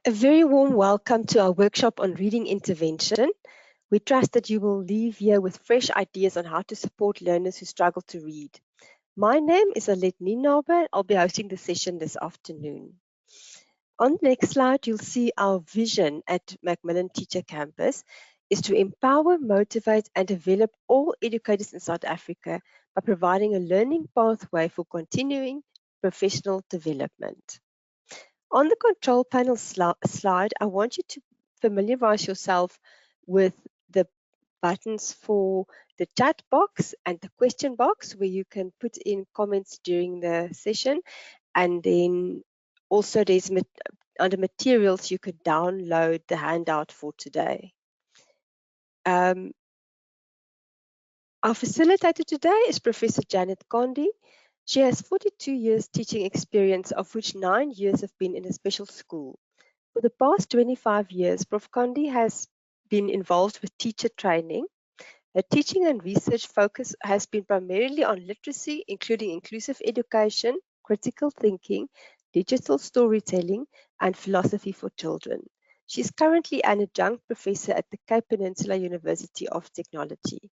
A very warm welcome to our workshop on reading intervention. We trust that you will leave here with fresh ideas on how to support learners who struggle to read. My name is Alet Nienaber. I'll be hosting the session this afternoon. On the next slide, you'll see our vision at Macmillan Teacher Campus is to empower, motivate, and develop all educators in South Africa by providing a learning pathway for continuing professional development. On the control panel slide, I want you to familiarize yourself with the buttons for the chat box and the question box where you can put in comments during the session. And then also there's under materials, you could download the handout for today. Our facilitator today is Professor Janet Condi. She has 42 years teaching experience, of which 9 years have been in a special school. For the past 25 years, Prof. Condi has been involved with teacher training. Her teaching and research focus has been primarily on literacy, including inclusive education, critical thinking, digital storytelling, and philosophy for children. She is currently an adjunct professor at the Cape Peninsula University of Technology.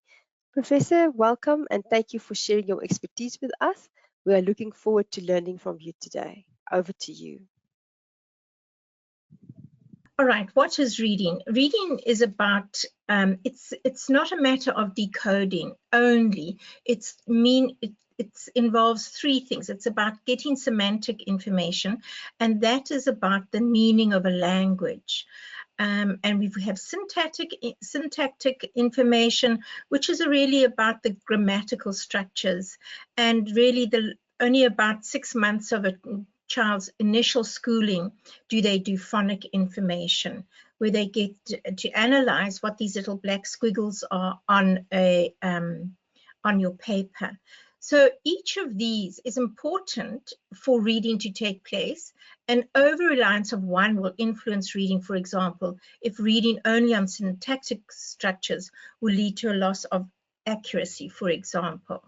Professor, welcome and thank you for sharing your expertise with us. We are looking forward to learning from you today. Over to you. All right, what is reading? Reading is about, it's not a matter of decoding only. It involves three things. It's about getting semantic information, and that is about the meaning of a language. And we have syntactic information, which is really about the grammatical structures, and really only about 6 months of a child's initial schooling do they do phonic information, where they get to analyze what these little black squiggles are on your paper. So each of these is important for reading to take place, and over-reliance of one will influence reading. For example, if reading only on syntactic structures will lead to a loss of accuracy, for example.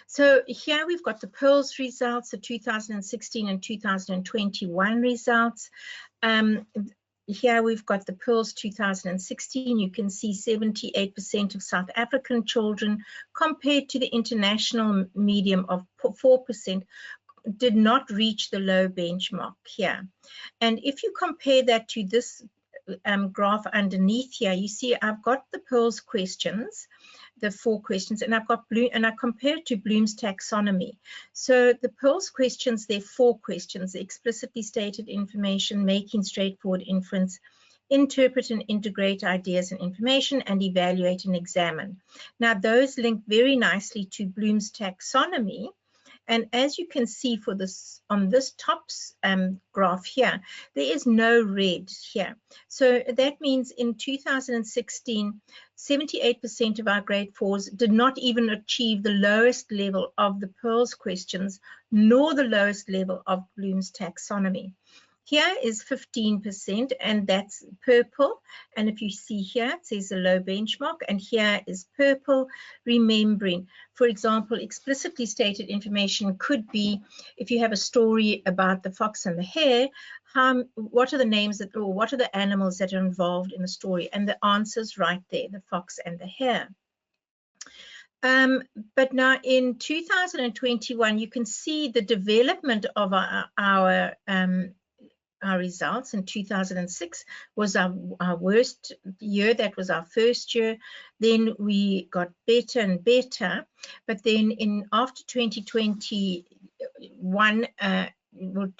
So here we've got the PEARLS results, the 2016 and 2021 results. Here we've got the PEARLS 2016. You can see 78% of South African children, compared to the international median of 4%, did not reach the low benchmark here. And if you compare that to this graph underneath here, you see I've got the PEARLS questions, the 4 questions, and I've got I compare it to Bloom's taxonomy. So the PEARLS questions, they're 4 questions: explicitly stated information, making straightforward inference, interpret and integrate ideas and information, and evaluate and examine. Now those link very nicely to Bloom's taxonomy. And as you can see for this on this top graph here, there is no red here. So that means in 2016, 78% of our grade 4s did not even achieve the lowest level of the PEARLS questions, nor the lowest level of Bloom's taxonomy. Here is 15%, and that's purple. And if you see here, it says a low benchmark, and here is purple, remembering. For example, explicitly stated information could be, if you have a story about the fox and the hare, what are the names that, or what are the animals that are involved in the story? And the answer's right there, the fox and the hare. But now in 2021, you can see the development of our results. In 2006 was our worst year. That was our first year. Then we got better and better. But then after 2021,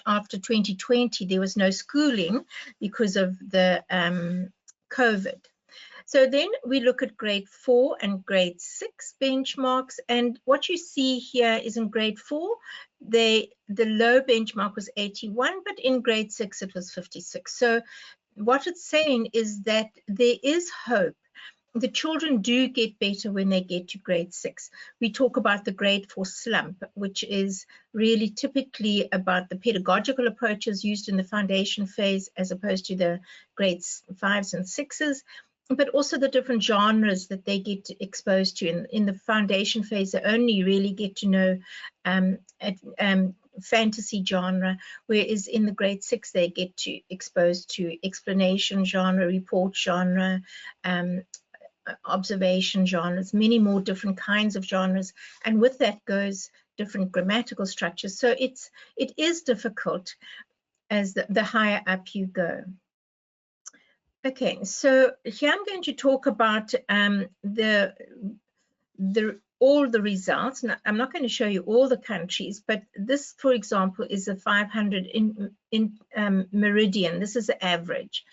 after 2020, there was no schooling because of the COVID. So then we look at grade 4 and grade 6 benchmarks, and what you see here is in grade 4, the low benchmark was 81, but in grade 6 it was 56. So what it's saying is that there is hope. The children do get better when they get to grade 6. We talk about the grade 4 slump, which is really typically about the pedagogical approaches used in the foundation phase as opposed to the grades 5s and 6s. But also the different genres that they get exposed to. In the foundation phase, they only really get to know fantasy genre, whereas in the grade 6 they get to exposed to explanation genre, report genre, observation genres, many more different kinds of genres, and with that goes different grammatical structures. So it is difficult as the higher up you go. Okay, so here I'm going to talk about all the results. Now, I'm not going to show you all the countries, but this, for example, is a 500 in Meridian. This is the average,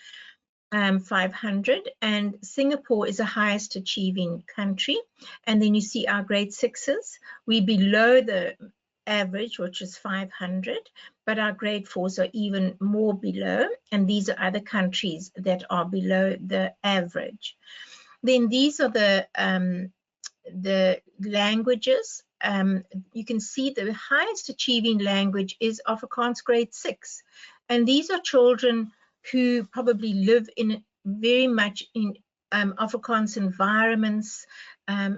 500, and Singapore is the highest achieving country. And then you see our grade 6s. We're below the average, which is 500, but our grade 4s are even more below, and these are other countries that are below the average. Then these are the languages. You can see the highest achieving language is Afrikaans grade 6, and these are children who probably live in very much in Afrikaans environments.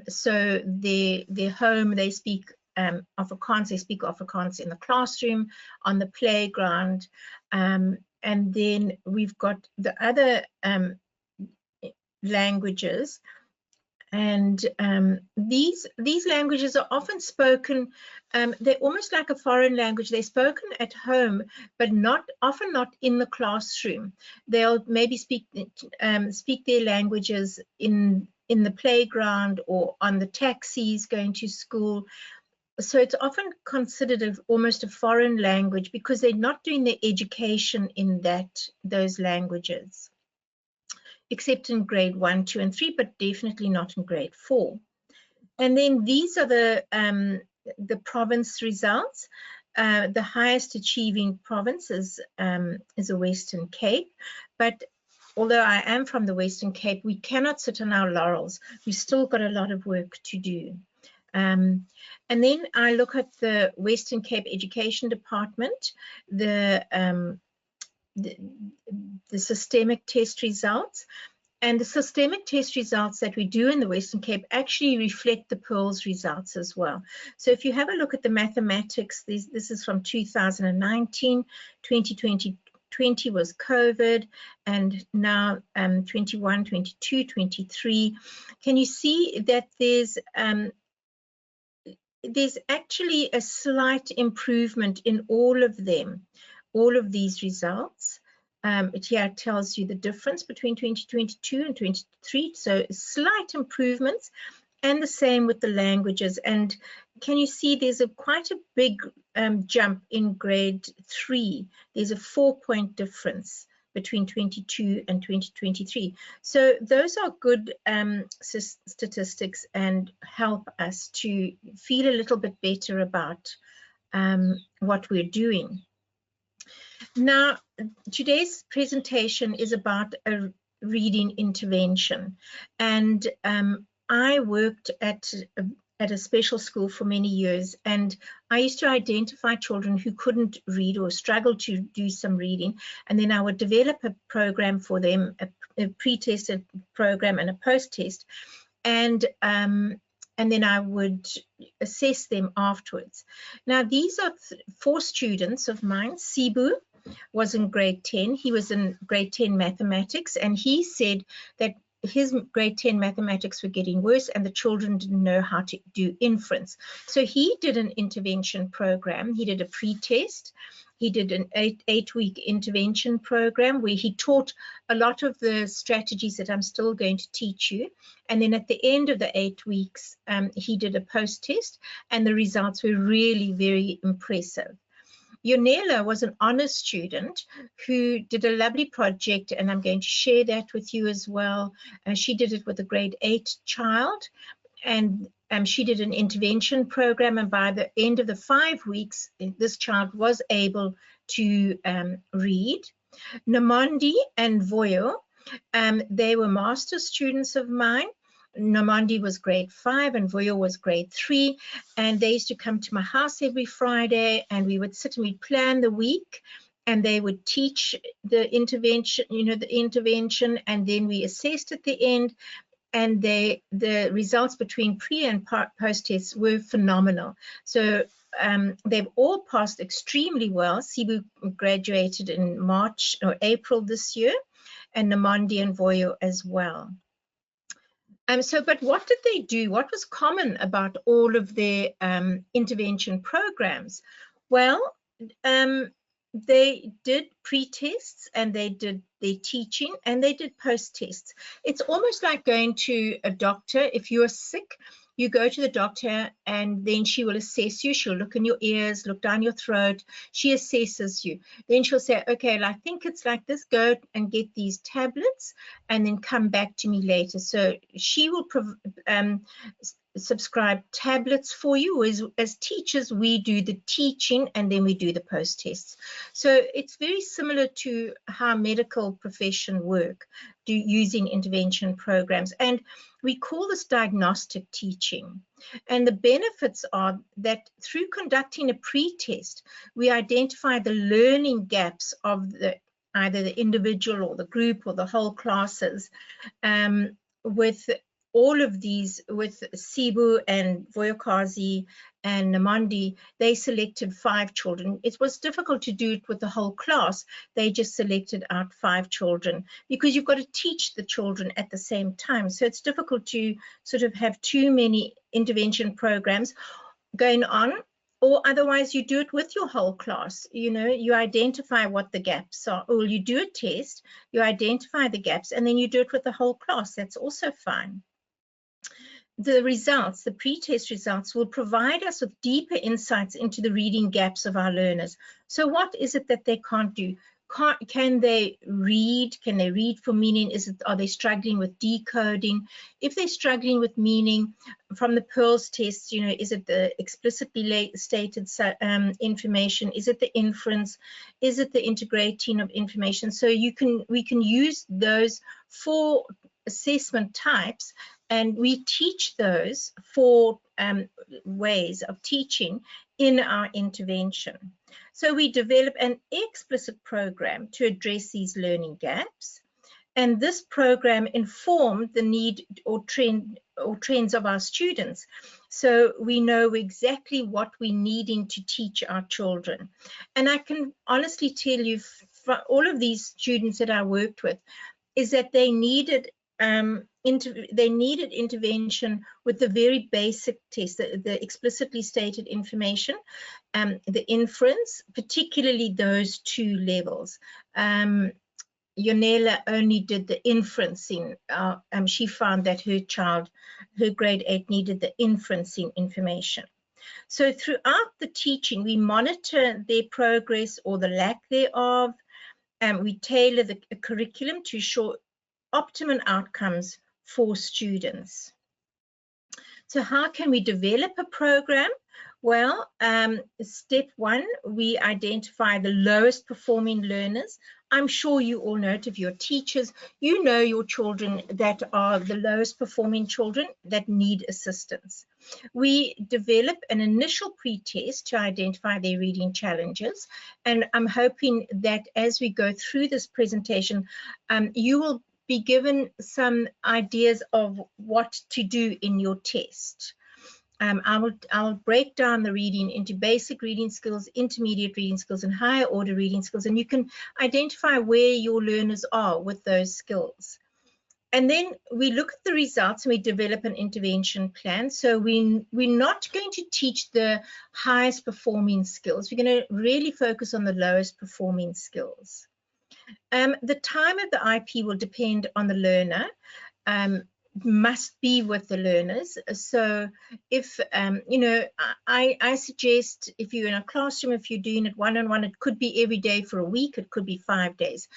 So their home, they speak Afrikaans. They speak Afrikaans in the classroom, on the playground, and then we've got the other languages. And these languages are often spoken, they're almost like a foreign language. They're spoken at home, but often not in the classroom. They'll maybe speak their languages in the playground or on the taxis going to school. So it's often considered almost a foreign language because they're not doing their education in those languages, except in grade 1, 2, and 3, but definitely not in grade 4. And then these are the province results. The highest achieving province is the Western Cape, but although I am from the Western Cape, we cannot sit on our laurels. We've still got a lot of work to do. And then I look at the Western Cape Education Department, the systemic test results. And the systemic test results that we do in the Western Cape actually reflect the Pearls results as well. So if you have a look at the mathematics, this is from 2019, 2020 was COVID, and now 21, 22, 23. Can you see that there's actually a slight improvement in all of them, all of these results? Here it tells you the difference between 2022 and 2023, so slight improvements, and the same with the languages. And can you see there's quite a big jump in grade 3? There's a 4-point difference between 22 and 2023. So those are good statistics and help us to feel a little bit better about what we're doing. Now, today's presentation is about a reading intervention, and I worked at a special school for many years, and I used to identify children who couldn't read or struggled to do some reading, and then I would develop a program for them, a pre-tested program and a post-test, and then I would assess them afterwards. Now, these are 4 students of mine. Sibu was in grade 10. He was in grade 10 mathematics, and he said that his grade 10 mathematics were getting worse and the children didn't know how to do inference. So he did an intervention program. He did a pre-test. He did an 8-week intervention program where he taught a lot of the strategies that I'm still going to teach you. And then at the end of the 8 weeks, he did a post-test, and the results were really very impressive. Yonela was an honors student who did a lovely project, and I'm going to share that with you as well. She did it with a grade 8 child, and she did an intervention program, and by the end of the 5 weeks, this child was able to read. Namondi and Voyo, they were master students of mine. Namondi was grade 5 and Voyo was grade 3, and they used to come to my house every Friday, and we would sit and we'd plan the week, and they would teach the intervention, and then we assessed at the end, and the results between pre and post tests were phenomenal. So they've all passed extremely well. Sibu graduated in March or April this year, and Namandi and Voyo as well. But what did they do? What was common about all of their intervention programs? Well, they did pre-tests, and they did their teaching, and they did post-tests. It's almost like going to a doctor. If you're sick, you go to the doctor, and then she will assess you. She'll look in your ears, look down your throat. She assesses you. Then she'll say, okay, well, I think it's like this. Go and get these tablets and then come back to me later. So she will subscribe tablets for you. As teachers, we do the teaching, and then we do the post tests. So it's very similar to how medical profession work, using intervention programs. And we call this diagnostic teaching. And the benefits are that through conducting a pre-test, we identify the learning gaps of either the individual or the group or the whole classes. With all of these, with Sibu and Voyokazi and Namandi, they selected 5 children. It was difficult to do it with the whole class. They just selected out 5 children, because you've got to teach the children at the same time. So it's difficult to sort of have too many intervention programs going on, or otherwise you do it with your whole class. You know, you identify what the gaps are, or you do a test, you identify the gaps, and then you do it with the whole class. That's also fine. The results, the pre-test results, will provide us with deeper insights into the reading gaps of our learners. So what is it that they can't do? Can they read? Can they read for meaning? Are they struggling with decoding? If they're struggling with meaning, from the Pearls test, you know, is it the explicitly stated information? Is it the inference? Is it the integrating of information? So we can use those 4 assessment types, and we teach those 4 ways of teaching in our intervention. So we develop an explicit program to address these learning gaps, and this program informed the need or trends of our students. So we know exactly what we're needing to teach our children. And I can honestly tell you, for all of these students that I worked with, is that they needed intervention with the very basic test, the explicitly stated information, the inference, particularly those 2 levels. Yonela only did the inferencing. She found that her grade 8 needed the inferencing information. So throughout the teaching, we monitor their progress or the lack thereof, and we tailor the curriculum to ensure optimum outcomes for students. So how can we develop a program? Well, step 1, we identify the lowest performing learners. I'm sure you all know it. If you're teachers, you know your children that are the lowest performing children that need assistance. We develop an initial pre-test to identify their reading challenges, and I'm hoping that as we go through this presentation, you will be given some ideas of what to do in your test. I'll break down the reading into basic reading skills, intermediate reading skills, and higher order reading skills, and you can identify where your learners are with those skills. And then we look at the results and we develop an intervention plan. So we're not going to teach the highest performing skills. We're going to really focus on the lowest performing skills. The time of the IP will depend on the learner, must be with the learners. So if, you know, I suggest if you're in a classroom, if you're doing it one-on-one, it could be every day for a week, it could be 5 days.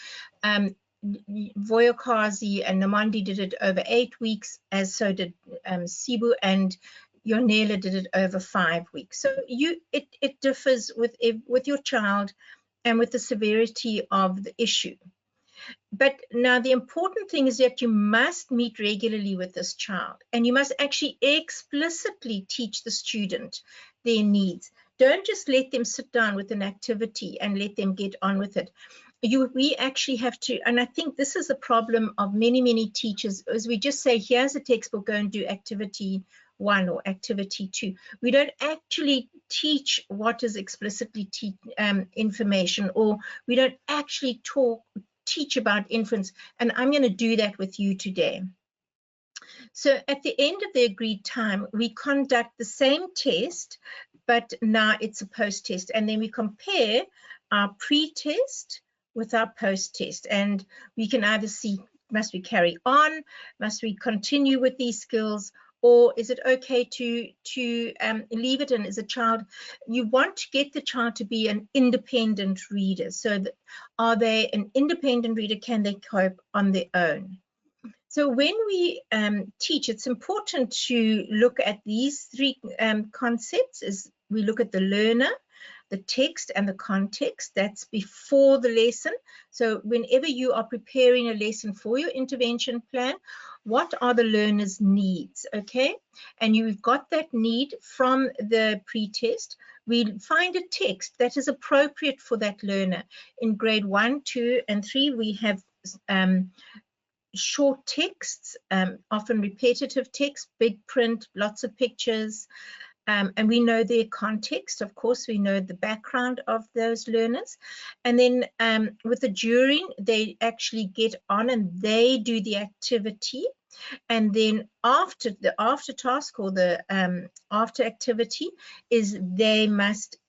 Voyokazi and Namandi did it over 8 weeks, as so did Sibu, and Yonela did it over 5 weeks. So it differs with your child and with the severity of the issue. But now the important thing is that you must meet regularly with this child, and you must actually explicitly teach the student their needs. Don't just let them sit down with an activity and let them get on with it. We actually have to, and I think this is the problem of many teachers, is we just say, here's a textbook, go and do activity 1 or activity 2. We don't actually teach what is explicitly information, or we don't actually teach about inference, and I'm going to do that with you today. So at the end of the agreed time, we conduct the same test, but now it's a post-test, and then we compare our pre-test with our post-test, and we can either see, must we carry on, must we continue with these skills, or is it okay to leave it? And as a child, you want to get the child to be an independent reader. So that, are they an independent reader? Can they cope on their own? So when we teach, it's important to look at these three concepts. As we look at the learner, the text, and the context. That's before the lesson. So whenever you are preparing a lesson for your intervention plan, what are the learner's needs, okay? And you've got that need from the pre-test. We find a text that is appropriate for that learner. In grade 1, 2, and 3, we have short texts, often repetitive text, big print, lots of pictures, and we know their context. Of course, we know the background of those learners. And then with the jury, they actually get on and they do the activity. And then after the after task, or the after activity, is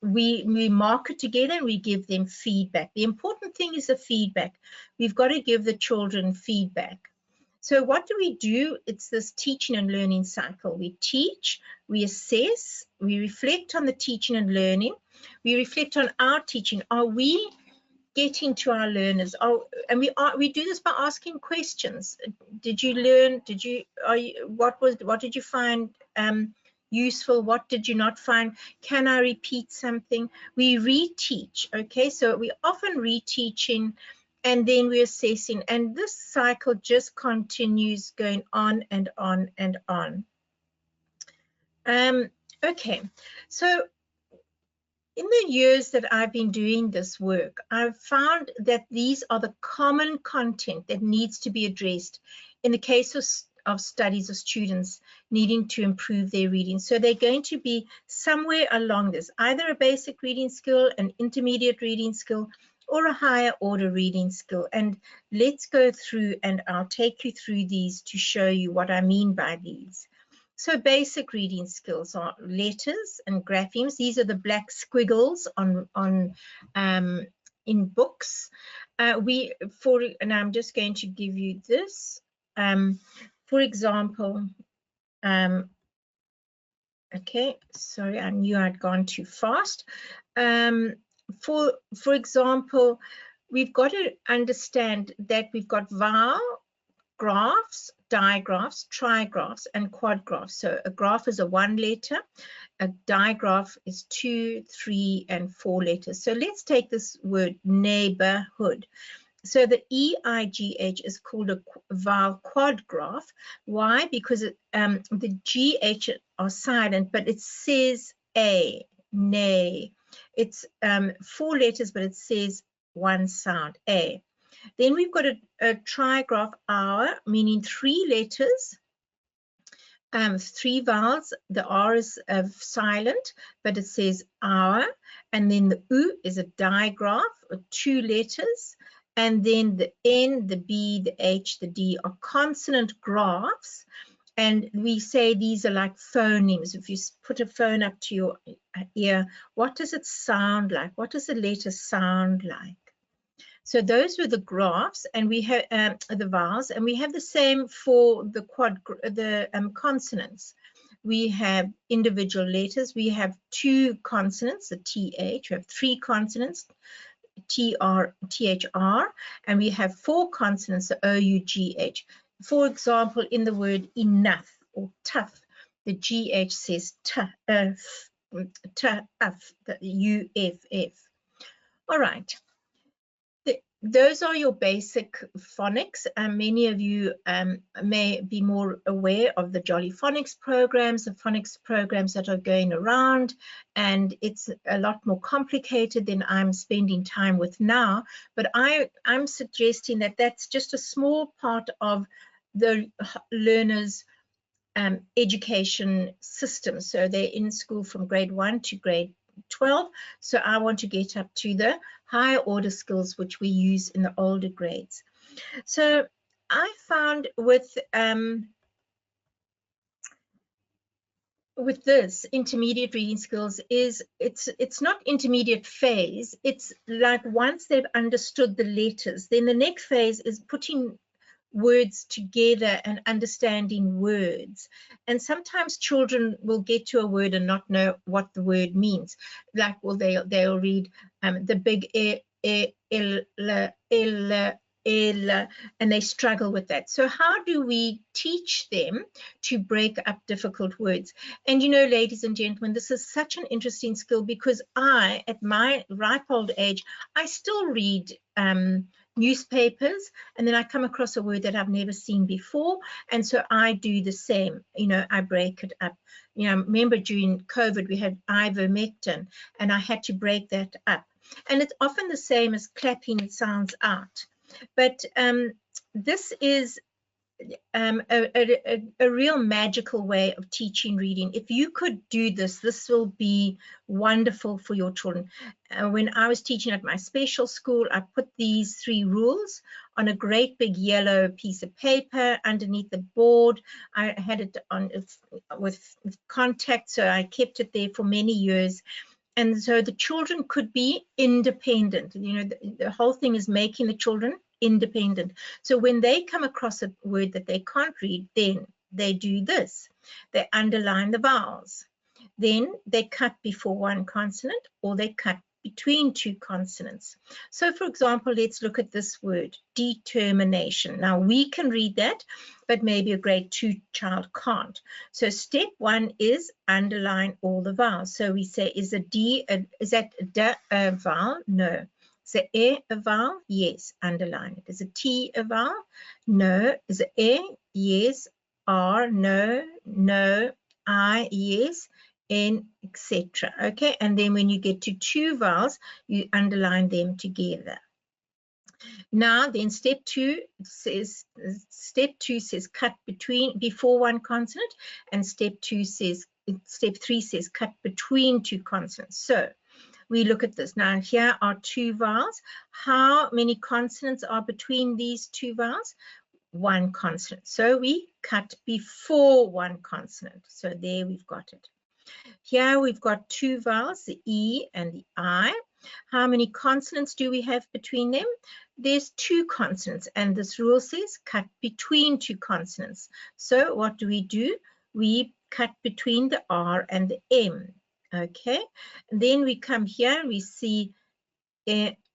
we mark it together and we give them feedback. The important thing is the feedback. We've got to give the children feedback. So what do? It's this teaching and learning cycle. We teach, we assess, we reflect on the teaching and learning, we reflect on our teaching. Are we getting to our learners? And we do this by asking questions. Did you learn? What did you find useful? What did you not find? Can I repeat something? We reteach, okay? So we often reteaching, and then we're assessing, and this cycle just continues going on and on and on. Okay, so in the years that I've been doing this work, I've found that these are the common content that needs to be addressed in the case of studies of students needing to improve their reading. So they're going to be somewhere along this, either a basic reading skill, an intermediate reading skill, or a higher order reading skill. And let's go through, and I'll take you through these to show you what I mean by these. So basic reading skills are letters and graphemes. These are the black squiggles in books. And I'm just going to give you this. For example, okay, sorry, I knew I'd gone too fast. For example, we've got to understand that we've got vowel graphs, digraphs, trigraphs, and quadgraphs. So a graph is a 1 letter, a digraph is 2, 3, and 4 letters. So let's take this word neighborhood. So the EIGH is called a vowel quadgraph. Why? Because the GH are silent, but it says A, nay. It's 4 letters, but it says 1 sound, A. Then we've got a trigraph, hour, meaning 3 letters, 3 vowels. The R is silent, but it says hour. And then the U is a digraph, 2 letters. And then the N, the B, the H, the D are consonant graphs. And we say these are like phonemes. If you put a phone up to your ear, what does it sound like? What does the letter sound like? So those were the graphs, and we have the vowels, and we have the same for the consonants. We have individual letters. We have 2 consonants, the TH. We have 3 consonants, THR, and we have 4 consonants, the OUGH. For example, in the word enough or tough, the GH says tough, the UFF. All right. Those are your basic phonics. Many of you may be more aware of the Jolly Phonics programs, the phonics programs that are going around, and it's a lot more complicated than I'm spending time with now. But I'm suggesting that that's just a small part of the learner's education system. So they're in school from grade 1 to grade 12. So I want to get up to the higher order skills, which we use in the older grades. So I found with this intermediate reading skills is it's not intermediate phase. It's like once they've understood the letters, then the next phase is putting words together and understanding words. And sometimes children will get to a word and not know what the word means. Like, well, they'll read the big and they struggle with that. So how do we teach them to break up difficult words? And you know, ladies and gentlemen, this is such an interesting skill, because I, at my ripe old age, I still read newspapers, and then I come across a word that I've never seen before, and so I do the same. You know, I break it up. You know, remember during COVID we had ivermectin, and I had to break that up, and it's often the same as clapping sounds out. But this is a real magical way of teaching reading. If you could do this, this will be wonderful for your children. When I was teaching at my special school, I put these 3 rules on a great big yellow piece of paper underneath the board. I had it on with contact, so I kept it there for many years. And so the children could be independent. You know, the whole thing is making the children independent. So when they come across a word that they can't read, then they do this. They underline the vowels. Then they cut before one consonant, or they cut between 2 consonants. So for example, let's look at this word, determination. Now we can read that, but maybe a grade 2 child can't. So step 1 is underline all the vowels. So we say, is a D, is that a vowel? No. Is a E a vowel? Yes, underline it. Is a T a vowel? No. Is a E? Yes. R? No. No. I? Yes. N, etc. Okay, and then when you get to 2 vowels, you underline them together. Now then step 2 says cut before one consonant, and step 3 says cut between 2 consonants. So we look at this. Now here are 2 vowels. How many consonants are between these 2 vowels? 1 consonant. So we cut before 1 consonant. So there we've got it. Here we've got 2 vowels, the E and the I. How many consonants do we have between them? There's 2 consonants, and this rule says cut between 2 consonants. So what do? We cut between the R and the M. Okay, and then we come here, we see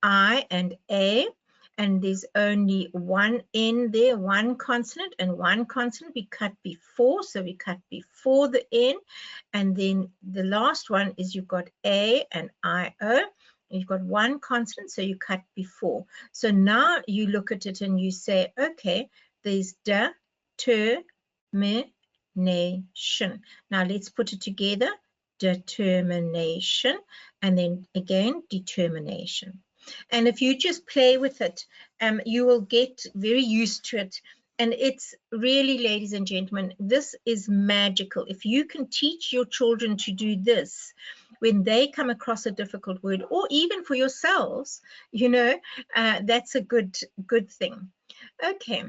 I and A, and there's only 1 N there, 1 consonant and 1 consonant we cut before, so we cut before the N. And then the last one is you've got A and I-O, you've got 1 consonant, so you cut before. So now you look at it and you say, okay, there's determination. Now let's put it together, determination, and then again, determination. And if you just play with it, you will get very used to it. And it's really, ladies and gentlemen, this is magical. If you can teach your children to do this when they come across a difficult word, or even for yourselves, you know, that's a good thing. Okay,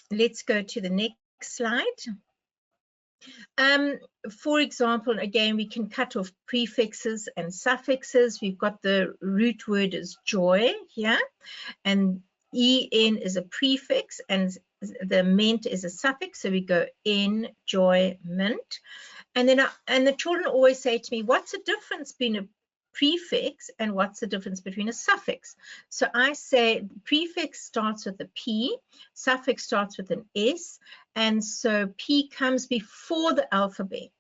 let's go to the next slide. For example, again, we can cut off prefixes and suffixes. We've got the root word is joy here, and en is a prefix, and the ment is a suffix. So we go enjoyment. And then the children always say to me, what's the difference between a prefix and what's the difference between a suffix? So I say prefix starts with a P, suffix starts with an S, and so P comes before the alphabet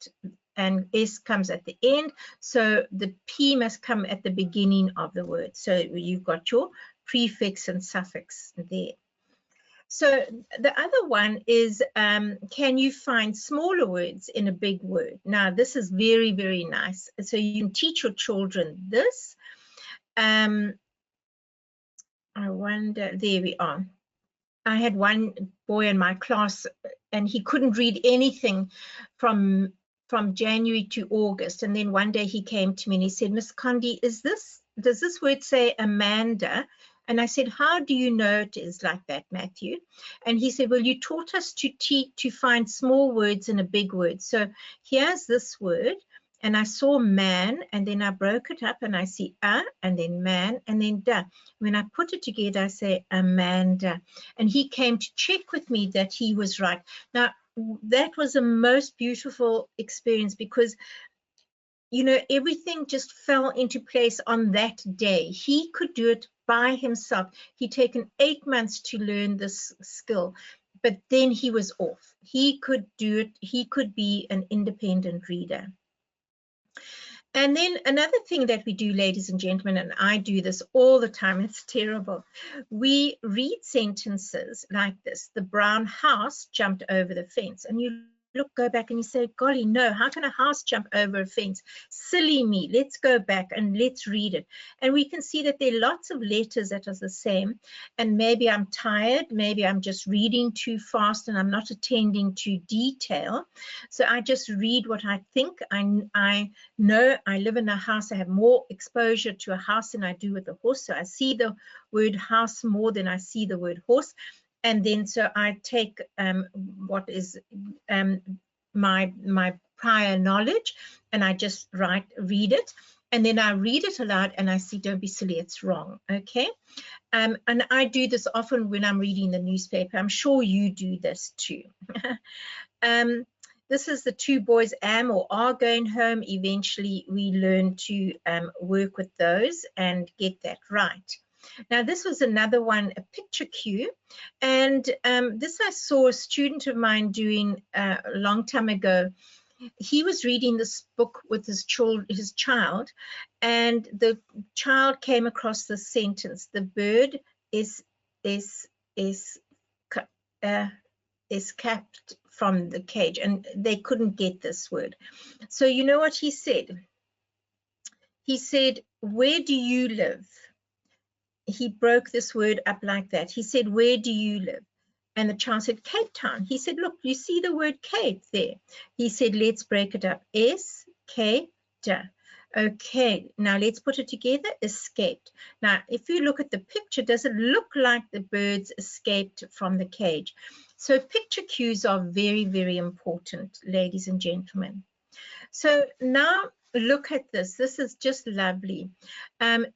and S comes at the end, so the P must come at the beginning of the word. So you've got your prefix and suffix there. So the other one is, can you find smaller words in a big word? Now, this is very, very nice. So you can teach your children this. I wonder, there we are. I had one boy in my class, and he couldn't read anything from January to August. And then one day he came to me and he said, Miss Condi, does this word say Amanda? And I said, how do you know it is like that, Matthew? And he said, well, you taught us to find small words in a big word. So here's this word. And I saw man, and then I broke it up and I see a, and then man, and then da. When I put it together, I say Amanda. And he came to check with me that he was right. Now, that was the most beautiful experience, because, you know, everything just fell into place on that day. He could do it by himself. He'd taken 8 months to learn this skill, but then he was off. He could do it. He could be an independent reader. And then another thing that we do, ladies and gentlemen, and I do this all the time, it's terrible. We read sentences like this: the brown house jumped over the fence. And you go back and you say, golly, no, how can a house jump over a fence? Silly me. Let's go back and let's read it. And we can see that there are lots of letters that are the same. And maybe I'm tired, maybe I'm just reading too fast and I'm not attending to detail. So I just read what I think. I know I live in a house. I have more exposure to a house than I do with a horse. So I see the word house more than I see the word horse. And then so I take what is my prior knowledge, and I just read it, and then I read it aloud and I see, don't be silly, it's wrong. Okay. And I do this often when I'm reading the newspaper. I'm sure you do this too. This is the two boys am or are going home. Eventually we learn to work with those and get that right. Now, this was another one, a picture cue, and this I saw a student of mine doing a long time ago. He was reading this book with his child, and the child came across this sentence: the bird is capped from the cage, and they couldn't get this word. So you know what he said? He said, where do you live? He broke this word up like that. He said, where do you live? And the child said, Cape Town. He said, look, you see the word Cape there. He said, let's break it up. S-K-D. Okay, now let's put it together. Escaped. Now, if you look at the picture, does it look like the birds escaped from the cage? So picture cues are very, very important, ladies and gentlemen. So now look at this. This is just lovely.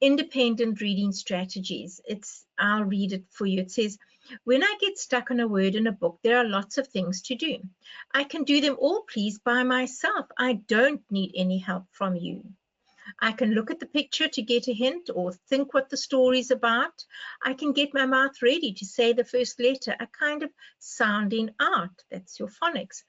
Independent reading strategies. I'll read it for you. It says, when I get stuck on a word in a book, there are lots of things to do. I can do them all, please, by myself. I don't need any help from you. I can look at the picture to get a hint or think what the story's about. I can get my mouth ready to say the first letter, a kind of sounding out. That's your phonics.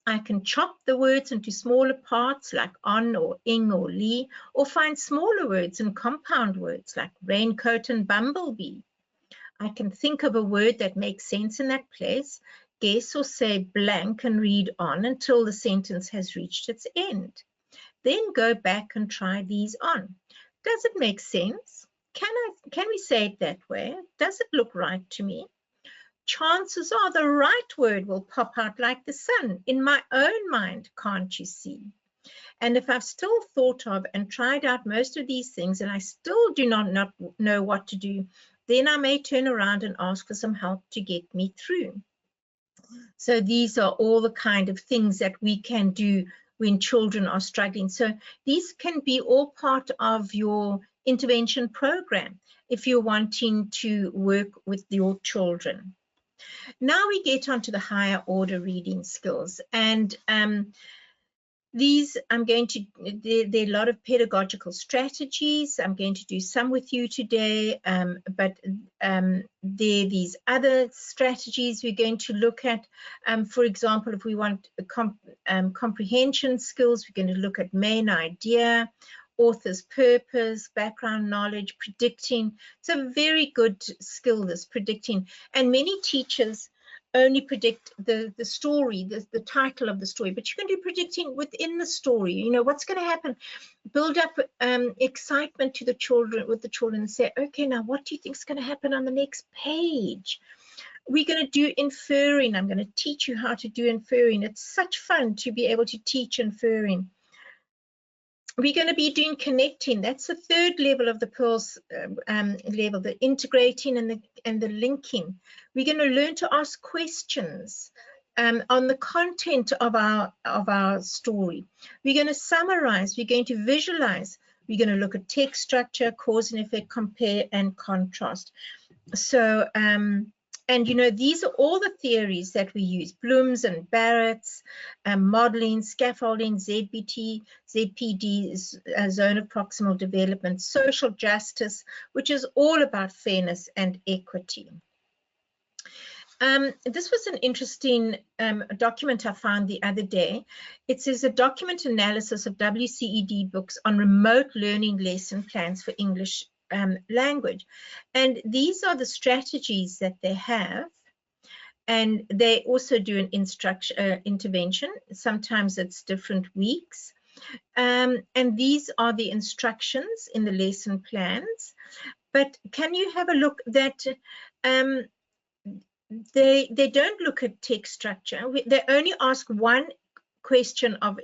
I can chop the words into smaller parts like on or ing or lee, or find smaller words and compound words like raincoat and bumblebee. I can think of a word that makes sense in that place, guess or say blank and read on until the sentence has reached its end. Then go back and try these on. Does it make sense? Can we say it that way? Does it look right to me? Chances are the right word will pop out like the sun in my own mind, can't you see? And if I've still thought of and tried out most of these things and I still do not know what to do, then I may turn around and ask for some help to get me through. So these are all the kind of things that we can do when children are struggling. So these can be all part of your intervention program if you're wanting to work with your children. Now we get onto the higher order reading skills, and these there are a lot of pedagogical strategies. I'm going to do some with you today, but there are these other strategies we're going to look at. For example, if we want comprehension skills, we're going to look at main idea, author's purpose, background knowledge, predicting. It's a very good skill, this predicting. And many teachers only predict the story, the title of the story, but you can do predicting within the story. You know, what's going to happen? Build up excitement to the children, with the children, and say, okay, now what do you think is going to happen on the next page? We're going to do inferring. I'm going to teach you how to do inferring. It's such fun to be able to teach inferring. We're going to be doing connecting. That's the third level of the Pearls level, the integrating and the linking. We're going to learn to ask questions on the content of our story. We're going to summarize. We're going to visualize. We're going to look at text structure, cause and effect, compare and contrast. So, and you know, these are all the theories that we use: Bloom's and Barrett's, modeling, scaffolding, ZBT, ZPD, zone of proximal development, social justice, which is all about fairness and equity. This was an interesting document I found the other day. It says a document analysis of WCED books on remote learning lesson plans for English language. And these are the strategies that they have. And they also do an intervention. Sometimes it's different weeks. And these are the instructions in the lesson plans. But can you have a look that they don't look at text structure. They only ask one question of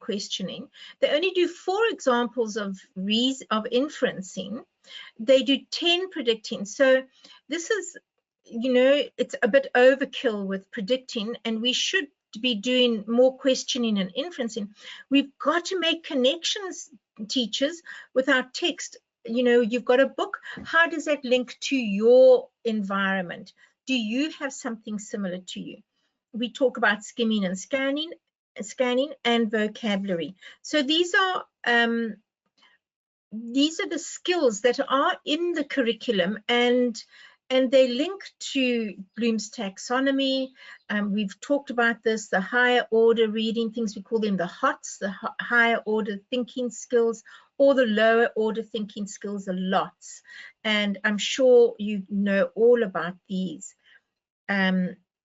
questioning. They only do 4 examples of inferencing. They do 10 predicting. So this is, you know, it's a bit overkill with predicting, and we should be doing more questioning and inferencing. We've got to make connections, teachers, with our text. You know, you've got a book. How does that link to your environment? Do you have something similar to you? We talk about skimming and scanning and vocabulary. So these are the skills that are in the curriculum, and they link to Bloom's taxonomy. We've talked about this, the higher order reading things, we call them the HOTS, the higher order thinking skills, or the lower order thinking skills, the LOTS. And I'm sure you know all about these.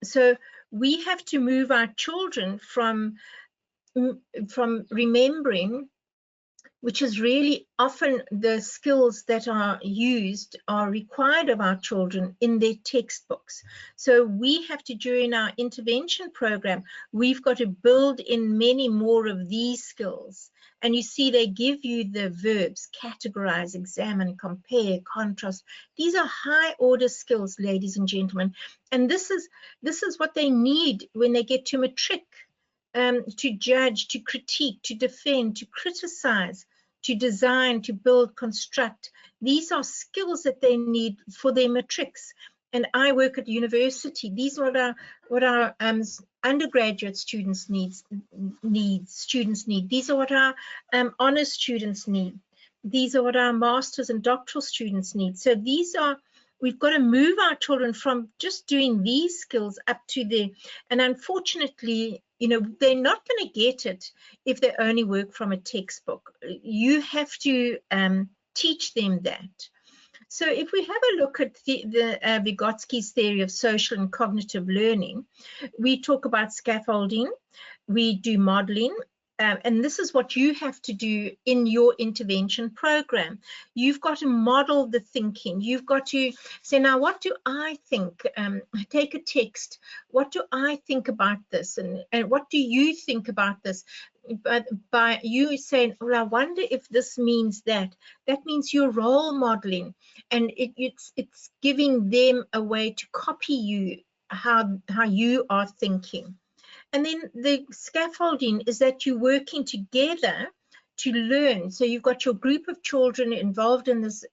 So we have to move our children from remembering, which is really often the skills that are used are required of our children in their textbooks. So we have to, during our intervention program, we've got to build in many more of these skills. And you see, they give you the verbs: categorize, examine, compare, contrast. These are high order skills, ladies and gentlemen. And this is what they need when they get to matric, to judge, to critique, to defend, to criticize, to design, to build, construct. These are skills that they need for their matrics. And I work at university. These are what our undergraduate students need. These are what our honors students need. These are what our masters and doctoral students need. So we've got to move our children from just doing these skills up to and unfortunately, you know, they're not going to get it if they only work from a textbook. You have to teach them that. So if we have a look at Vygotsky's theory of social and cognitive learning, we talk about scaffolding, we do modeling, and this is what you have to do in your intervention program. You've got to model the thinking. You've got to say, now, what do I think? Take a text. What do I think about this? And what do you think about this? But by you saying, well, I wonder if this means that means you're role modeling, and it's giving them a way to copy you, how you are thinking. And then the scaffolding is that you're working together to learn. So you've got your group of children involved in this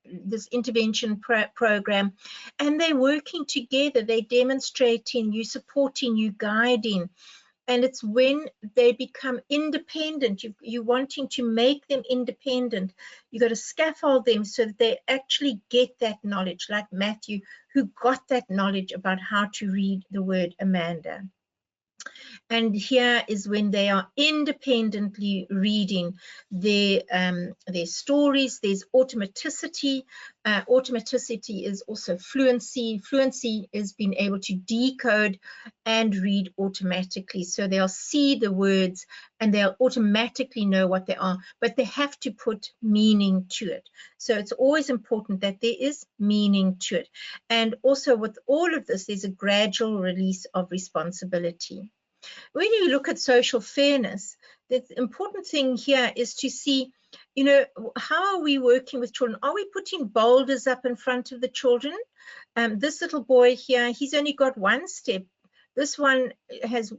this intervention program, and they're working together. They're demonstrating, you supporting, you guiding. And it's when they become independent, you're wanting to make them independent. You've got to scaffold them so that they actually get that knowledge, like Matthew, who got that knowledge about how to read the word Amanda. And here is when they are independently reading their stories. There's automaticity. Automaticity is also fluency. Fluency is being able to decode and read automatically. So they'll see the words and they'll automatically know what they are, but they have to put meaning to it. So it's always important that there is meaning to it. And also with all of this, there's a gradual release of responsibility. When you look at social fairness, the important thing here is to see, you know, how are we working with children? Are we putting boulders up in front of the children? This little boy here, he's only got one step. This one has,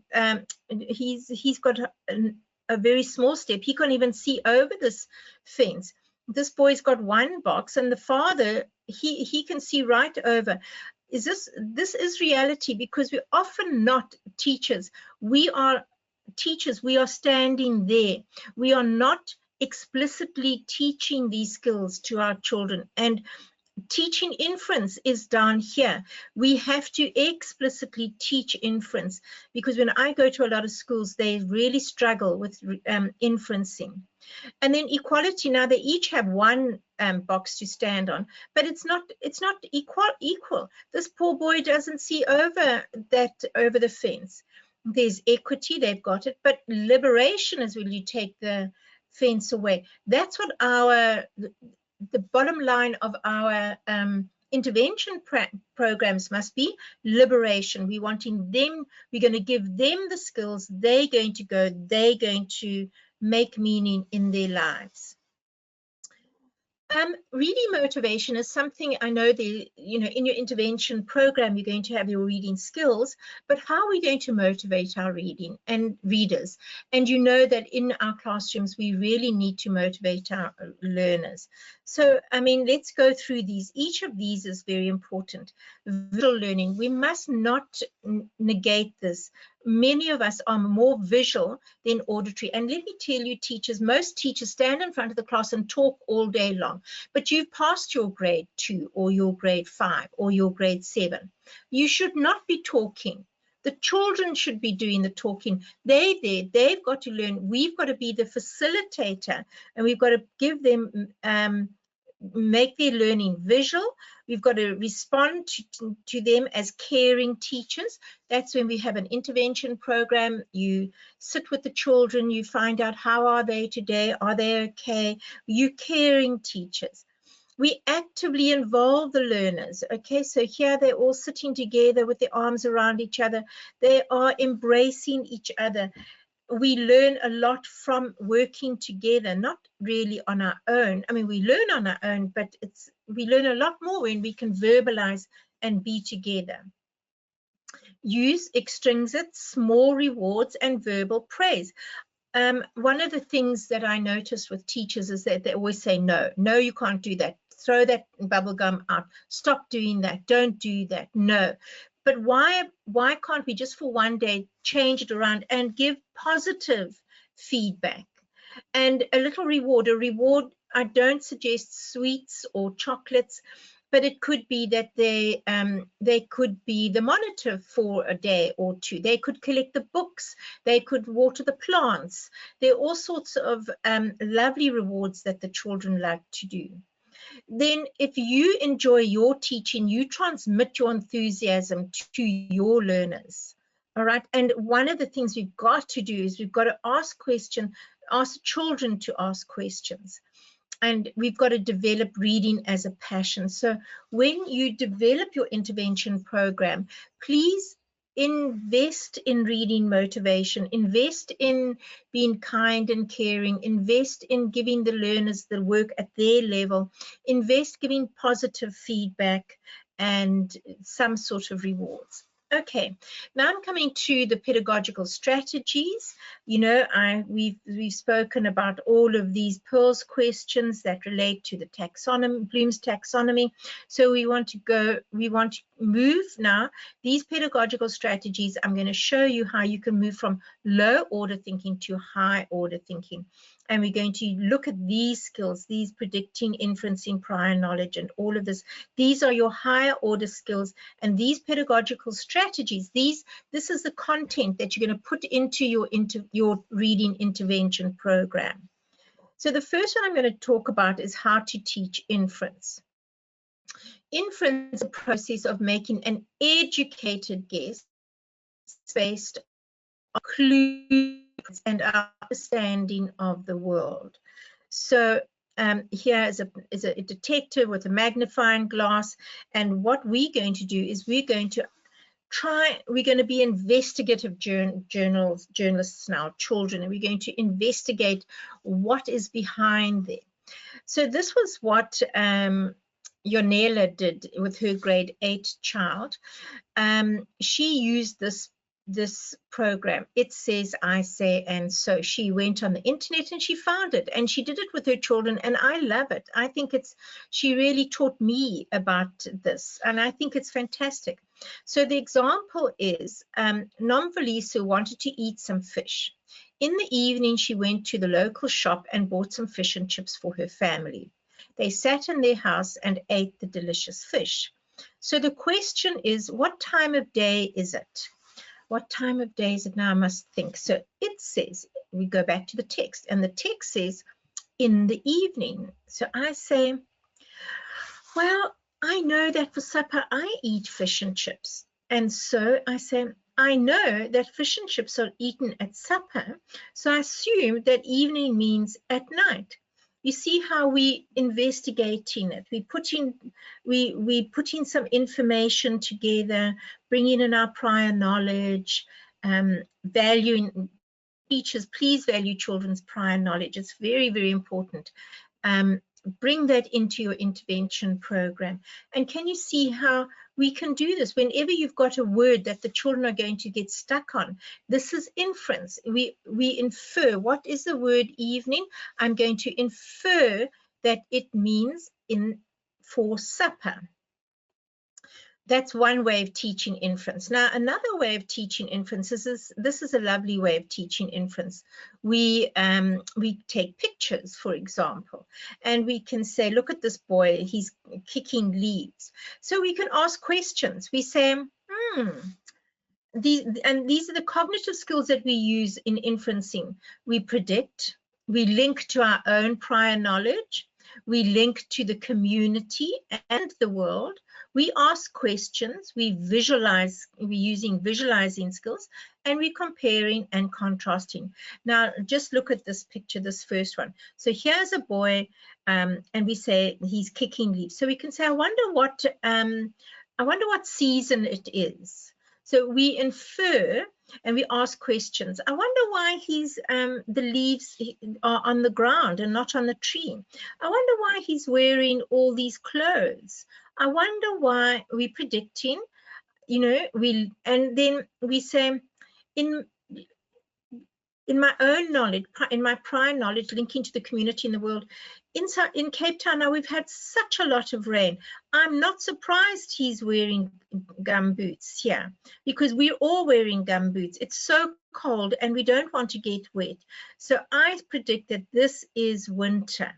he's got a very small step. He can't even see over this fence. This boy's got one box, and the father, he can see right over. This is reality, because we're often not teachers. We are teachers. We are standing there. We are not explicitly teaching these skills to our children. And teaching inference is down here. We have to explicitly teach inference, because when I go to a lot of schools, they really struggle with inferencing. And then equality, now they each have one box to stand on, but it's not equal. This poor boy doesn't see over the fence. There's equity, they've got it, but liberation is when you take the fence away. That's what the bottom line of our intervention programs must be: liberation. We're wanting them, we're going to give them the skills, they're going to make meaning in their lives. Reading motivation is something, I know in your intervention program, you're going to have your reading skills, but how are we going to motivate our reading and readers? And you know that in our classrooms, we really need to motivate our learners. So, I mean, let's go through these. Each of these is very important. Visual learning, we must not negate this. Many of us are more visual than auditory. And let me tell you, teachers, most teachers stand in front of the class and talk all day long. But you've passed your grade 2 or your grade 5 or your grade 7. You should not be talking. The children should be doing the talking. They've got to learn. We've got to be the facilitator, and we've got to give them, make their learning visual. We've got to respond to them as caring teachers. That's when we have an intervention program. You sit with the children, you find out how are they today, are they okay? You caring teachers. We actively involve the learners, okay? So here they're all sitting together with their arms around each other. They are embracing each other. We learn a lot from working together, not really on our own. I mean, we learn on our own, but we learn a lot more when we can verbalize and be together. Use extrinsic, small rewards and verbal praise. One of the things that I notice with teachers is that they always say, no, you can't do that. Throw that bubble gum out. Stop doing that. Don't do that. No. But why can't we just for one day change it around and give positive feedback and a little reward? A reward, I don't suggest sweets or chocolates, but it could be that they could be the monitor for a day or two. They could collect the books. They could water the plants. There are all sorts of lovely rewards that the children like to do. Then if you enjoy your teaching, you transmit your enthusiasm to your learners. All right. And one of the things we've got to do is we've got to ask children to ask questions. And we've got to develop reading as a passion. So when you develop your intervention program, please invest in reading motivation, invest in being kind and caring, invest in giving the learners the work at their level, invest giving positive feedback and some sort of rewards. Okay, now I'm coming to the pedagogical strategies. You know, we've spoken about all of these Pearl's questions that relate to the taxonomy, Bloom's taxonomy. So we want to move now. These pedagogical strategies, I'm going to show you how you can move from low order thinking to high order thinking. and we're going to look at these skills, these predicting, inferencing, prior knowledge, and all of this. These are your higher order skills, and these pedagogical strategies, this is the content that you're going to put into your reading intervention program. So the first one I'm going to talk about is how to teach inference. Inference is a process of making an educated guess based on clues and our understanding of the world. So here is a detective with a magnifying glass, and what we're going to do is we're going to be investigative journalists now, children, and we're going to investigate what is behind there. So this was what Yonela did with her grade 8 child. She used this program. It says, I say, and so. She went on the internet and she found it, and she did it with her children, and I love it. I think she really taught me about this, and I think it's fantastic. So the example is Nomveliso wanted to eat some fish. In the evening, she went to the local shop and bought some fish and chips for her family. They sat in their house and ate the delicious fish. So the question is, what time of day is it? What time of day is it now? I must think. So it says, we go back to the text, and the text says, in the evening. So I say, well, I know that for supper I eat fish and chips. And so I say, I know that fish and chips are eaten at supper, so I assume that evening means at night. You see how we investigating it. We put in some information together, bringing in our prior knowledge, valuing teachers. Please value children's prior knowledge. It's very, very important. Bring that into your intervention program. And can you see how we can do this? Whenever you've got a word that the children are going to get stuck on, this is inference. We infer. What is the word evening? I'm going to infer that it means for supper. That's one way of teaching inference. Now, another way of teaching inference is this is a lovely way of teaching inference. We take pictures, for example, and we can say, look at this boy, he's kicking leaves. So we can ask questions. We say, these are the cognitive skills that we use in inferencing. We predict, we link to our own prior knowledge, we link to the community and the world. We ask questions, we visualize, we're using visualizing skills, and we're comparing and contrasting. Now, just look at this picture, this first one. So here's a boy, and we say he's kicking leaves. So we can say, I wonder what season it is. So we infer and we ask questions. I wonder why the leaves are on the ground and not on the tree. I wonder why he's wearing all these clothes. I wonder why we're predicting, and then we say, in my own knowledge, in my prior knowledge, linking to the community in the world, in Cape Town now we've had such a lot of rain. I'm not surprised he's wearing gum boots here, because we're all wearing gum boots. It's so cold and we don't want to get wet. So I predict that this is winter.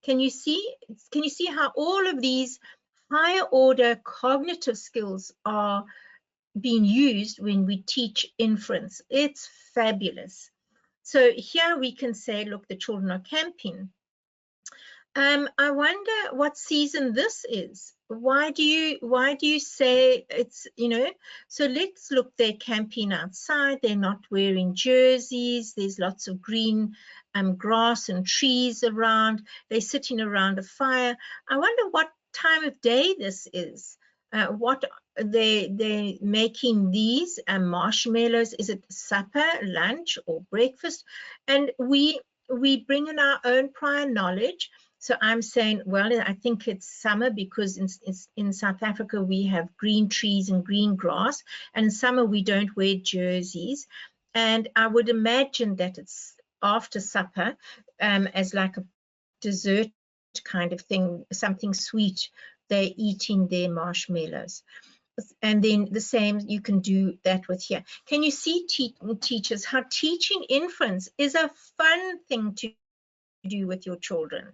Can you see how all of these higher order cognitive skills are being used when we teach inference? It's fabulous. So here we can say, look, the children are camping. I wonder what season this is. Why do you say it's, so let's look, they're camping outside, they're not wearing jerseys, there's lots of green grass and trees around, they're sitting around a fire. I wonder what time of day this is. What they're making these marshmallows. Is it supper, lunch, or breakfast? And we bring in our own prior knowledge. So I'm saying, well, I think it's summer because in South Africa we have green trees and green grass, and in summer we don't wear jerseys. And I would imagine that it's after supper, as like a dessert kind of thing, something sweet. They're eating their marshmallows. And then the same, you can do that with here. Can you see, teachers, how teaching inference is a fun thing to do with your children.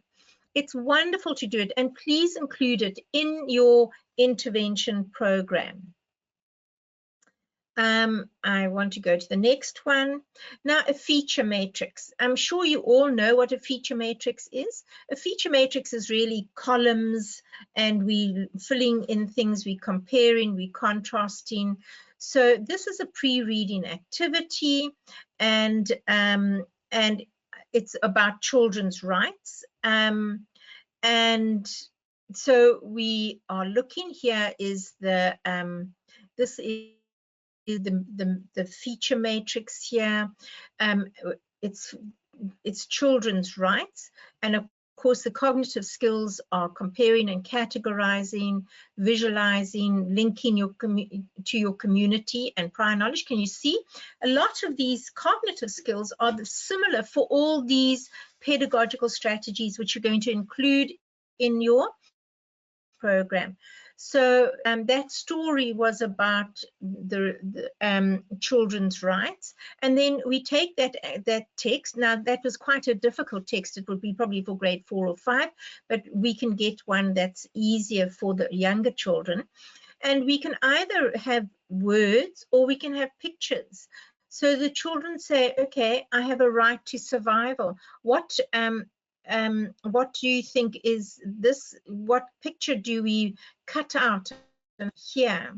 It's wonderful to do it, and please include it in your intervention program. I want to go to the next one. Now, a feature matrix. I'm sure you all know what a feature matrix is. A feature matrix is really columns, and we filling in things, we comparing, we contrasting. So this is a pre-reading activity, and it's about children's rights. And so we are looking here is the this is the feature matrix here. It's children's rights, and of course the cognitive skills are comparing and categorizing, visualizing, linking to your community and prior knowledge. Can you see a lot of these cognitive skills are similar for all these pedagogical strategies which you're going to include in your program. So that story was about the children's rights, and then we take that text. Now that was quite a difficult text. It would be probably for grade 4 or 5, but we can get one that's easier for the younger children, and we can either have words or we can have pictures. So the children say, okay, I have a right to survival. What do you think is this? What picture do we cut out here?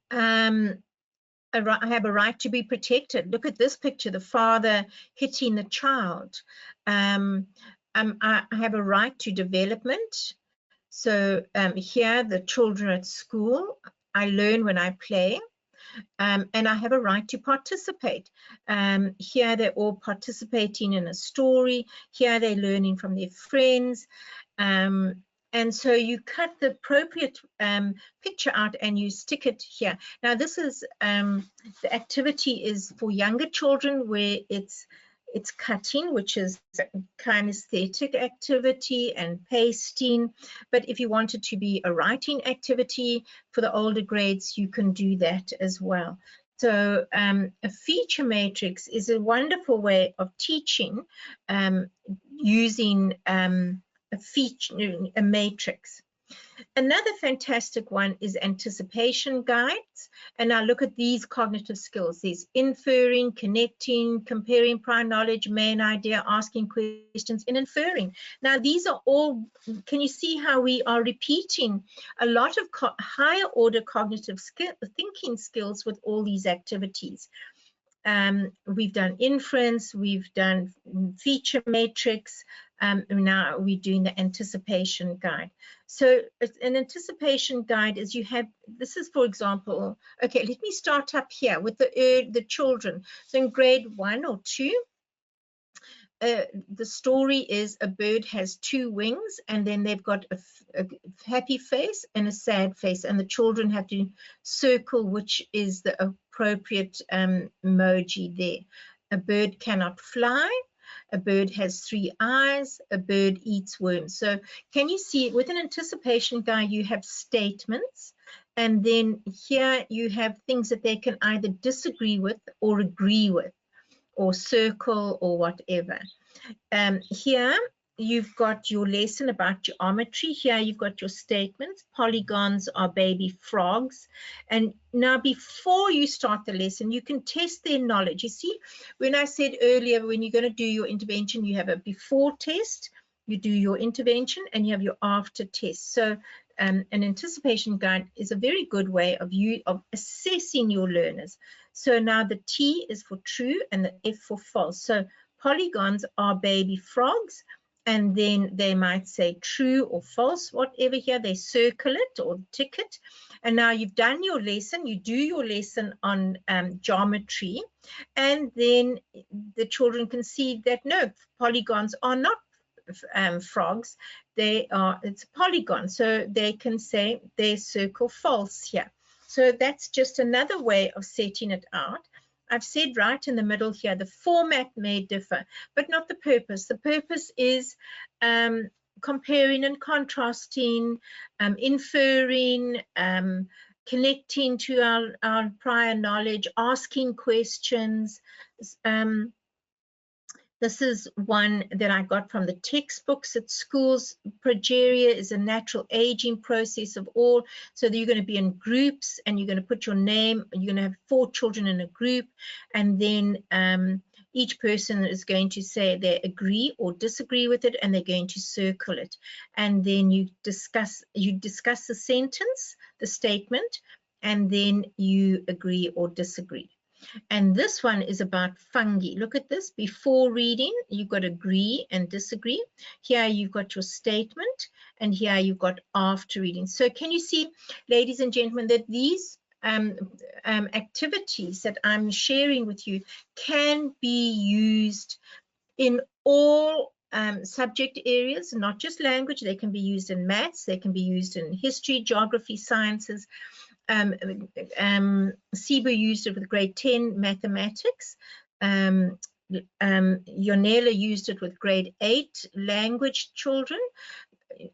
I have a right to be protected. Look at this picture, the father hitting the child. I have a right to development. So here, the children at school, I learn when I play. And I have a right to participate. Here they're all participating in a story. Here they're learning from their friends. And so you cut the appropriate picture out and you stick it here. Now this is, the activity is for younger children where it's cutting, which is kinesthetic activity, and pasting. But if you want it to be a writing activity for the older grades, you can do that as well. So a feature matrix is a wonderful way of teaching using a matrix. Another fantastic one is anticipation guides. And now look at these cognitive skills. There's inferring, connecting, comparing prior knowledge, main idea, asking questions, and inferring. Now these are all, can you see how we are repeating a lot of higher order cognitive thinking skills with all these activities? We've done inference, we've done feature matrix, now we're doing the anticipation guide. So an anticipation guide is you have, this is for example, okay, let me start up here with the children. So in grade 1 or 2, the story is a bird has 2 wings, and then they've got a happy face and a sad face, and the children have to circle which is the appropriate emoji there. A bird cannot fly. A bird has 3 eyes. A bird eats worms. So can you see with an anticipation guide, you have statements, and then here you have things that they can either disagree with or agree with, or circle or whatever. Here you've got your lesson about geometry. Here you've got your statements. Polygons are baby frogs. And now before you start the lesson, you can test their knowledge. You see, when I said earlier, when you're going to do your intervention, you have a before test, you do your intervention, and you have your after test. So an anticipation guide is a very good way of assessing your learners. So now the T is for true and the F for false. So polygons are baby frogs, and then they might say true or false, whatever here, they circle it or tick it. And now you've done your lesson, you do your lesson on geometry, and then the children can see that no, polygons are not frogs, it's a polygon, so they can say they circle false here. So that's just another way of setting it out. I've said right in the middle here, the format may differ, but not the purpose. The purpose is comparing and contrasting, inferring, connecting to our prior knowledge, asking questions. The This is one that I got from the textbooks at schools. Progeria is a natural aging process of all. So you're going to be in groups and you're going to put your name. You're going to have 4 children in a group, and then each person is going to say they agree or disagree with it, and they're going to circle it. And then you discuss the sentence, the statement, and then you agree or disagree. And this one is about fungi. Look at this. Before reading, you've got agree and disagree. Here you've got your statement, and here you've got after reading. So can you see, ladies and gentlemen, that these activities that I'm sharing with you can be used in all subject areas, not just language. They can be used in maths, they can be used in history, geography, sciences. Sibu used it with grade 10 mathematics. Yonela used it with grade 8 language children.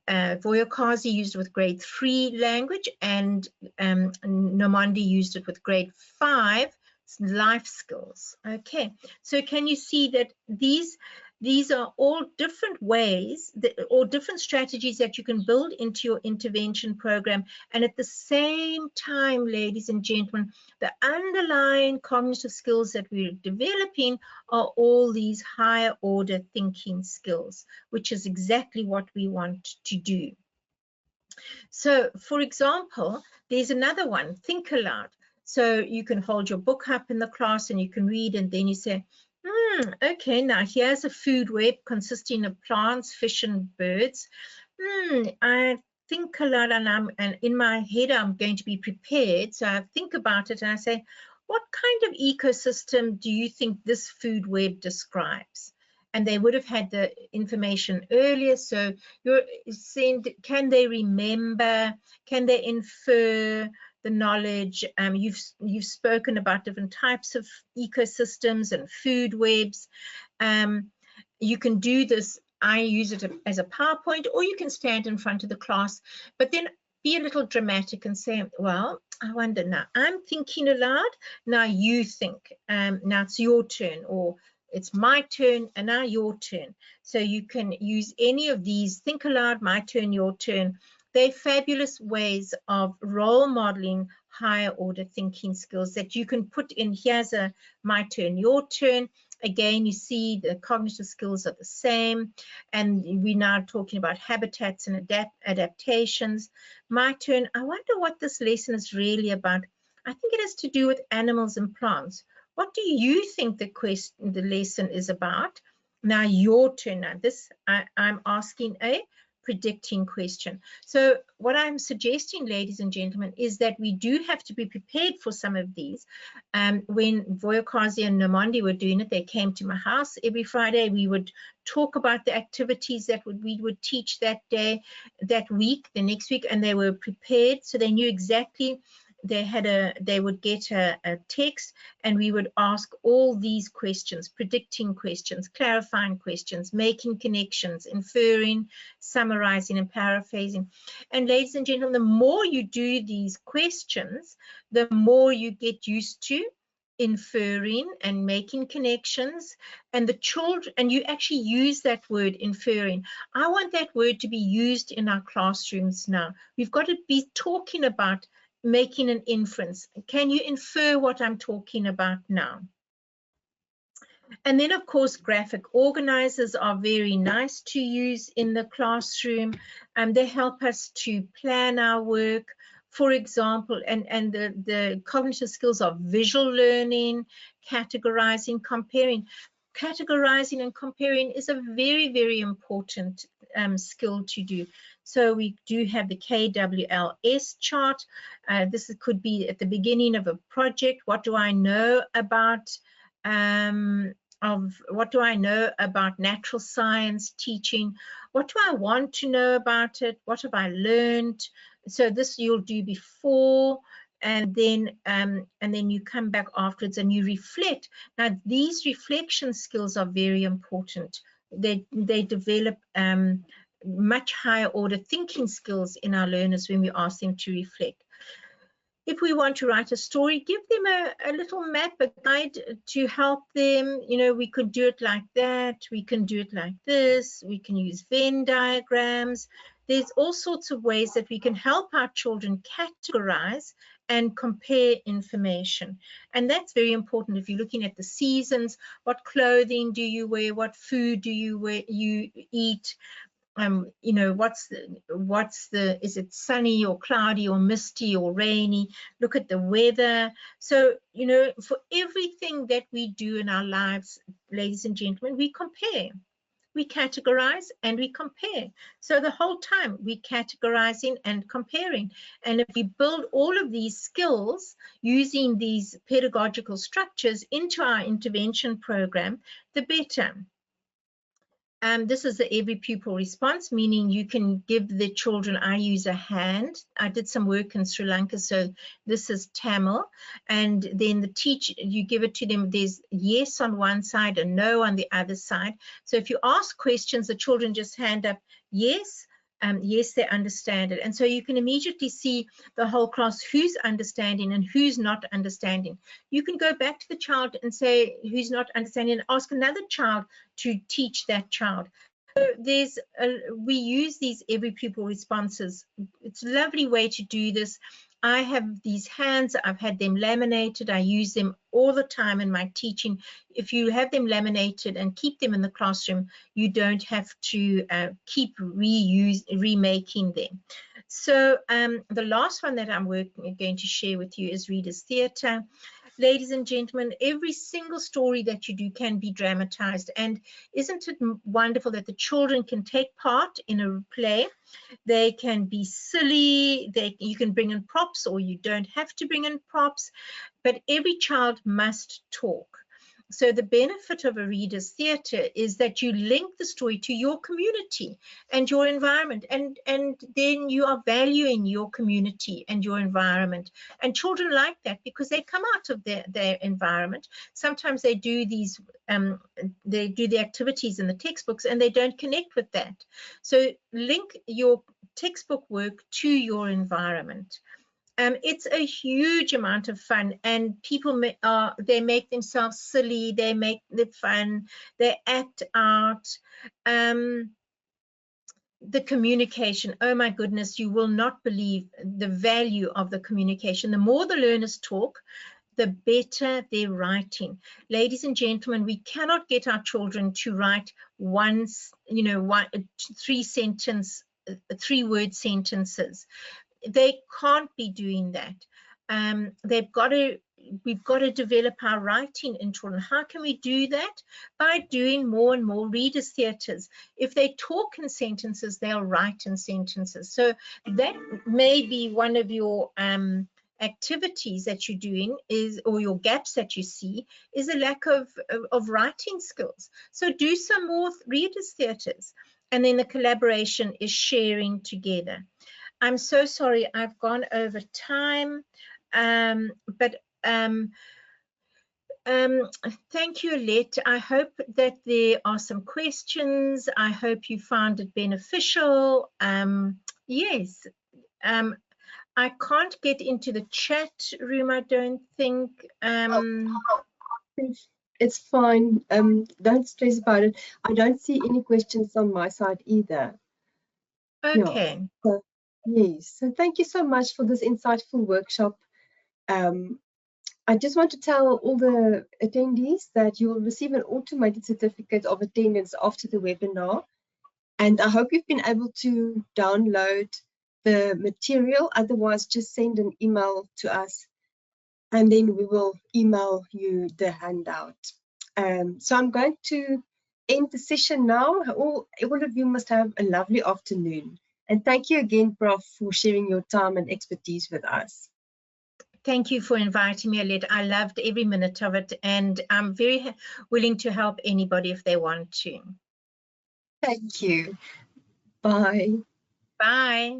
Voyokazi used it with grade 3 language, and Nomandi used it with grade 5 life skills. Okay, so can you see that these are all different ways or different strategies that you can build into your intervention program. And at the same time, ladies and gentlemen, the underlying cognitive skills that we're developing are all these higher order thinking skills, which is exactly what we want to do. So, for example, there's another one, think aloud. So you can hold your book up in the class and you can read, and then you say, okay, now here's a food web consisting of plants, fish, and birds. I think aloud, and in my head I'm going to be prepared. So I think about it and I say, what kind of ecosystem do you think this food web describes? And they would have had the information earlier. So you're saying, can they remember? Can they infer the knowledge? You've spoken about different types of ecosystems and food webs. You can do this. I use it as a PowerPoint, or you can stand in front of the class, but then be a little dramatic and say, well, I wonder now, I'm thinking aloud, now you think, now it's your turn, or it's my turn, and now your turn. So you can use any of these, think aloud, my turn, your turn. They're fabulous ways of role modeling higher order thinking skills that you can put in. Here's a my turn, your turn. Again, you see the cognitive skills are the same, and we're now talking about habitats and adaptations. My turn, I wonder what this lesson is really about. I think it has to do with animals and plants. What do you think the lesson is about? Now your turn. Now this, I'm asking a predicting question. So what I'm suggesting, ladies and gentlemen, is that we do have to be prepared for some of these. When Voyokazi and Nomandi were doing it, they came to my house every Friday. We would talk about the activities that we would teach that day, that week, the next week, and they were prepared, so they knew exactly. They would get a text, and we would ask all these questions, predicting questions, clarifying questions, making connections, inferring, summarizing, and paraphrasing. And ladies and gentlemen, the more you do these questions, the more you get used to inferring and making connections. And the children, and you actually use that word, inferring. I want that word to be used in our classrooms now. We've got to be talking about making an inference. Can you infer what I'm talking about now? And then, of course, graphic organizers are very nice to use in the classroom. They help us to plan our work, for example, and the cognitive skills of visual learning, categorizing, comparing. Categorizing and comparing is a very, very important skill to do. So we do have the KWLS chart. This could be at the beginning of a project. What do I know about what do I know about natural science teaching? What do I want to know about it? What have I learned? So this you'll do before, and then you come back afterwards and you reflect. Now these reflection skills are very important. They develop much higher order thinking skills in our learners when we ask them to reflect. If we want to write a story, give them a little map, a guide to help them. You know, we could do it like that. We can do it like this. We can use Venn diagrams. There's all sorts of ways that we can help our children categorize and compare information. And that's very important if you're looking at the seasons. What clothing do you wear? What food do you eat? You know, is it sunny or cloudy or misty or rainy? Look at the weather. So, you know, for everything that we do in our lives, ladies and gentlemen, we compare. We categorize and we compare. So the whole time we categorizing and comparing. And if we build all of these skills using these pedagogical structures into our intervention program, the better. This is the every pupil response, meaning you can give the children, I use a hand. I did some work in Sri Lanka, so this is Tamil. And then the teacher, you give it to them, there's yes on one side and no on the other side. So if you ask questions, the children just hand up yes. Yes, they understand it. And so you can immediately see the whole class who's understanding and who's not understanding. You can go back to the child and say who's not understanding and ask another child to teach that child. So we use these every pupil responses. It's a lovely way to do this. I have these hands, I've had them laminated. I use them all the time in my teaching. If you have them laminated and keep them in the classroom, you don't have to keep remaking them. So the last one that I'm going to share with you is Reader's Theatre. Ladies and gentlemen, every single story that you do can be dramatized. And isn't it wonderful that the children can take part in a play? They can be silly, you can bring in props or you don't have to bring in props, but every child must talk. So the benefit of a reader's theatre is that you link the story to your community and your environment, and then you are valuing your community and your environment. And children like that because they come out of their environment. Sometimes they do these, they do the activities in the textbooks and they don't connect with that. So link your textbook work to your environment. It's a huge amount of fun, and people they make themselves silly, they make it fun, they act out. The communication, oh my goodness, you will not believe the value of the communication. The more the learners talk, the better their writing. Ladies and gentlemen, we cannot get our children to write three-word sentences. They can't be doing that. We've got to develop our writing in children. How can we do that? By doing more and more readers' theatres. If they talk in sentences, they'll write in sentences. So that may be one of your activities that you're doing or your gaps that you see is a lack of writing skills. So do some more readers' theatres. And then the collaboration is sharing together. I'm so sorry, I've gone over time, but thank you, Alette. I hope that there are some questions. I hope you found it beneficial. Yes, I can't get into the chat room, I don't think. It's fine. Don't stress about it. I don't see any questions on my side either. Okay. Yeah. Yes, so thank you so much for this insightful workshop. I just want to tell all the attendees that you will receive an automated certificate of attendance after the webinar. And I hope you've been able to download the material. Otherwise, just send an email to us and then we will email you the handout. So I'm going to end the session now. All of you must have a lovely afternoon. And thank you again, Prof, for sharing your time and expertise with us. Thank you for inviting me, Alette. I loved every minute of it, and I'm very willing to help anybody if they want to. Thank you. Bye. Bye.